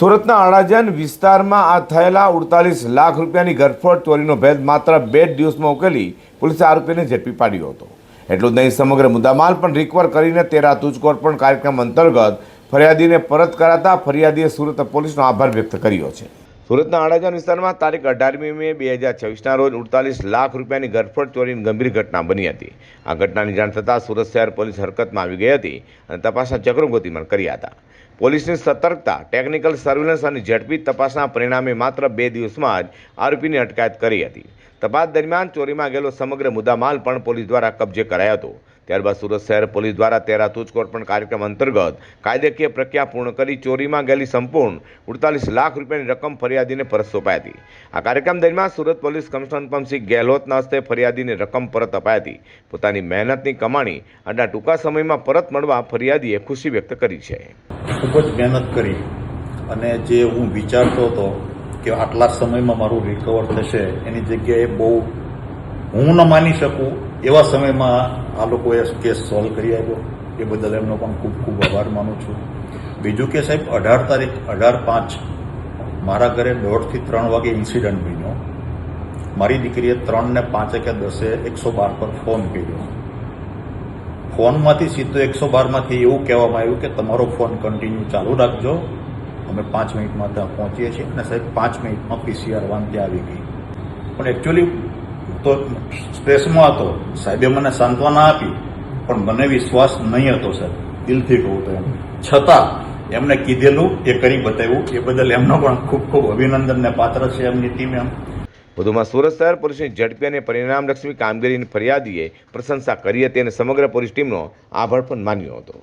સુરતના અડાજણ વિસ્તારમાં આ થયેલા 48 લાખ રૂપિયાની ગરફોડ ચોરીનો ભેદ માત્ર 2 દિવસમાં ઉકેલી પોલીસે આરોપીને ઝડપી પાડ્યો હતો। એટલું જ નહીં, સમગ્ર મુદ્દામાલ પણ રિકવર કરીને તેરા તુજકોર પણ કાર્યક્રમ અંતર્ગત ફરિયાદીને પરત કરાતા ફરિયાદીએ સુરત પોલીસનો આભાર વ્યક્ત કર્યો છે। સુરતના અડાજણ વિસ્તારમાં તારીખ 18મી મે 2026ના રોજ 48 લાખ રૂપિયાની ગરફોડ ચોરીની ગંભીર ઘટના બની હતી। આ ઘટનાની જાણ થતાં સુરત શહેર પોલીસ હરકતમાં આવી ગઈ હતી અને તપાસના ચક્રો ગતિમાન કર્યા હતા। પોલીસની સતર્કતા, ટેકનિકલ સર્વેલન્સ અને ઝડપી તપાસના પરિણામે માત્ર 2 દિવસમાં જ આરોપીની અટકાયત કરી હતી। તપાસ દરમિયાન ચોરીમાં ગયેલો સમગ્ર મુદ્દામાલ પણ પોલીસ દ્વારા કબજે કરાયો હતો। ત્યારબાદ સુરત શહેર પોલીસ દ્વારા તેરા તુજકોર પણ કાર્યક્રમ અંતર્ગત કાયદાકીય પ્રક્રિયા પૂર્ણ કરી ચોરીમાં ગયેલી સંપૂર્ણ 48 લાખ રૂપિયાની રકમ ફરિયાદીને પરત સોંપાઈ હતી। આ કાર્યક્રમ દરમિયાન સુરત પોલીસ કમિશનર પંપસિંહ ગેહલોતના હસ્તે ફરિયાદીને રકમ પરત અપાઈ હતી। પોતાની મહેનતની કમાણી આટલા ટૂંકા સમયમાં પરત મળવા ફરિયાદીએ ખુશી વ્યક્ત કરી છે। ખૂબ જ મહેનત કરી અને જે હું વિચારતો હતો કે આટલા સમયમાં મારું રિકવર થશે, એની જગ્યાએ બહુ હું ન માની શકું એવા સમયમાં આ લોકોએ કેસ સોલ્વ કરી આપ્યો, એ બદલ એમનો પણ ખૂબ ખૂબ આભાર માનું છું। બીજું કે સાહેબ 18/5 મારા ઘરે 2:30 થી 3 વાગે ઇન્સિડન્ટ બન્યો। મારી દીકરીએ 3 ને 5 કે 10 112 પર ફોન કર્યો। ફોનમાંથી સીધો 112માંથી એવું કહેવામાં આવ્યું કે તમારો ફોન કન્ટિન્યુ ચાલુ રાખજો, અમે 5 મિનિટમાં ત્યાં પહોંચીએ છીએ। અને સાહેબ 5 મિનિટમાં PCR વાન ત્યાં આવી ગઈ। પણ એકચ્યુઅલી તો સ્ટ્રેસમાં હતો, સાહેબે મને સાંત્વના આપી, પણ મને વિશ્વાસ નહીં હતો સાહેબ, દિલથી કહું તો એમ છતાં એમને કીધેલું એ કરી બતાવ્યું, એ બદલ એમનો પણ ખૂબ ખૂબ અભિનંદનને પાત્ર છે એમની ટીમ એમ। વધુમાં સુરત શહેર પોલીસની ઝડપી અને પરિણામલક્ષી કામગીરીની ફરિયાદીએ પ્રશંસા કરી હતી અને સમગ્ર પોલીસ ટીમનો આભાર પણ માન્યો હતો।